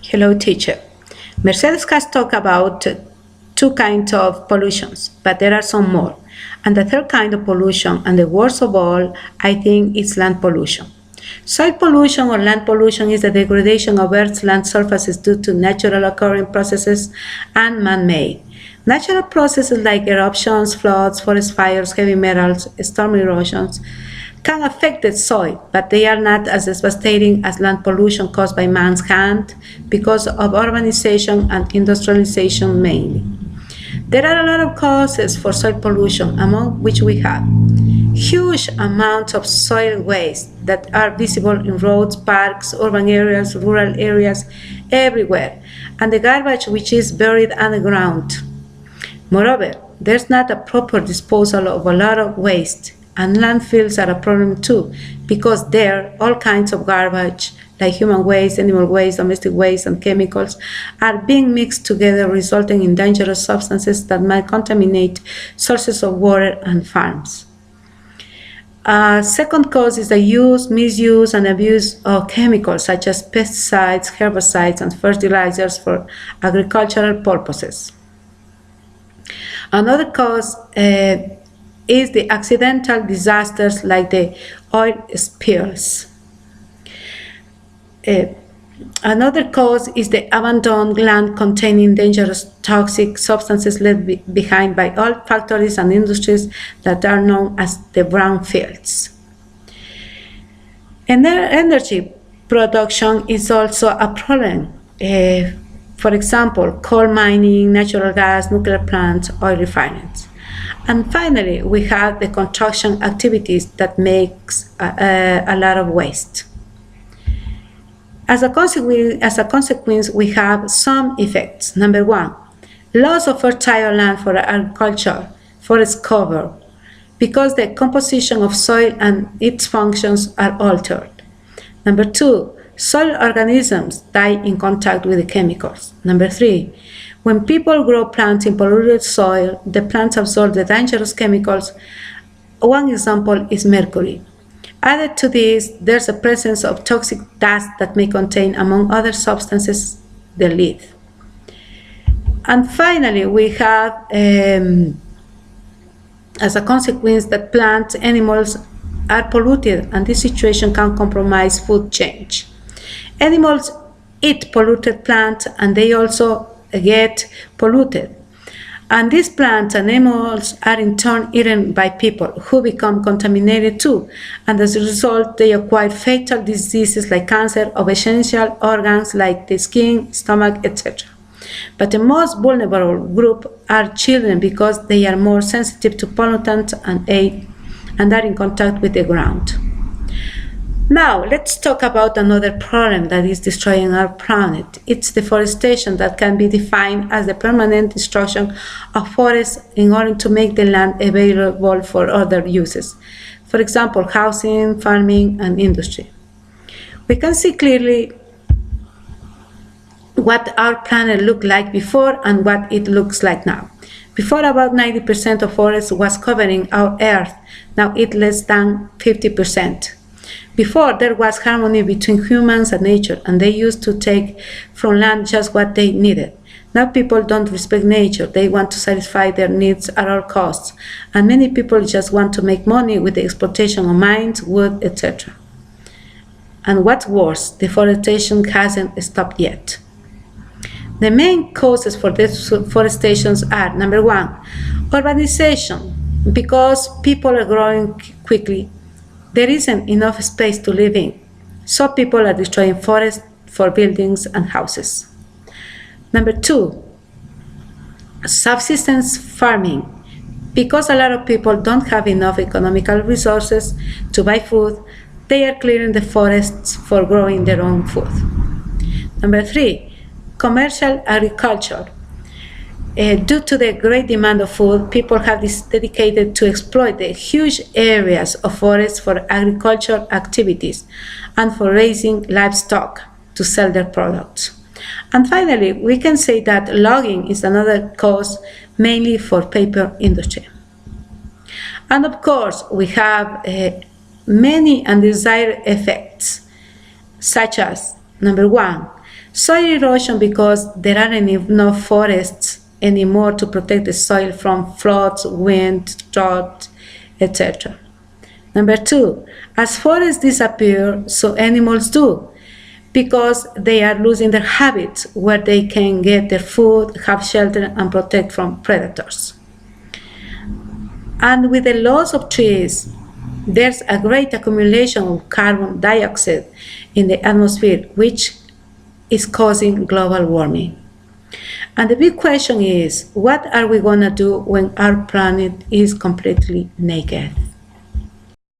Hello, teacher. Mercedes has talked about two kinds of pollutions, but there are some more. And the third kind of pollution, and the worst of all, I think, is land pollution. Soil pollution or land pollution is the degradation of Earth's land surfaces due to natural occurring processes and man-made. Natural processes like eruptions, floods, forest fires, heavy metals, storm erosions can affect the soil, but they are not as devastating as land pollution caused by man's hand because of urbanization and industrialization mainly. There are a lot of causes for soil pollution, among which we have huge amounts of soil waste that are visible in roads, parks, urban areas, rural areas, everywhere, and the garbage which is buried underground. Moreover, there's not a proper disposal of a lot of waste, and landfills are a problem too, because there all kinds of garbage, like human waste, animal waste, domestic waste, and chemicals, are being mixed together, resulting in dangerous substances that might contaminate sources of water and farms. Second cause is the use, misuse, and abuse of chemicals such as pesticides, herbicides, and fertilizers for agricultural purposes. Another cause is the accidental disasters like the oil spills. Another cause is the abandoned land containing dangerous toxic substances left behind by oil factories and industries that are known as the brownfields. Energy production is also a problem. For example, coal mining, natural gas, nuclear plants, oil refineries. And finally, we have the construction activities that makes a lot of waste. As a consequence, we have some effects. Number one, loss of fertile land for agriculture, forest cover, because the composition of soil and its functions are altered. Number two, soil organisms die in contact with the chemicals. Number three, when people grow plants in polluted soil, the plants absorb the dangerous chemicals. One example is mercury. Added to this, there's a presence of toxic dust that may contain, among other substances, the lead. And finally, we have, as a consequence, that plants, animals are polluted, and this situation can compromise food chain. Animals eat polluted plants, and they also get polluted. And these plants and animals are in turn eaten by people who become contaminated too. And as a result, they acquire fatal diseases like cancer of essential organs like the skin, stomach, etc. But the most vulnerable group are children because they are more sensitive to pollutants and air and are in contact with the ground. Now, let's talk about another problem that is destroying our planet. It's deforestation that can be defined as the permanent destruction of forests in order to make the land available for other uses. For example, housing, farming, and industry. We can see clearly what our planet looked like before and what it looks like now. Before, about 90% of forest was covering our Earth. Now it's less than 50%. Before, there was harmony between humans and nature, and they used to take from land just what they needed. Now people don't respect nature. They want to satisfy their needs at all costs. And many people just want to make money with the exploitation of mines, wood, etc. And what's worse, deforestation hasn't stopped yet. The main causes for deforestation are, number one, urbanization. Because people are growing quickly, there isn't enough space to live in, so people are destroying forests for buildings and houses. Number two, subsistence farming. Because a lot of people don't have enough economical resources to buy food, they are clearing the forests for growing their own food. Number three, commercial agriculture. Due to the great demand of food, people have dedicated to exploit the huge areas of forests for agricultural activities and for raising livestock to sell their products. And finally, we can say that logging is another cause, mainly for paper industry. And of course, we have many undesired effects, such as, number one, Soil erosion because there aren't enough forests anymore to protect the soil from floods, wind, drought, etc. Number 2, as forests disappear, so animals do, because they are losing their habits where they can get their food, have shelter, and protect from predators. And with the loss of trees, there's a great accumulation of carbon dioxide in the atmosphere, which is causing global warming. And the big question is, what are we going to do when our planet is completely naked?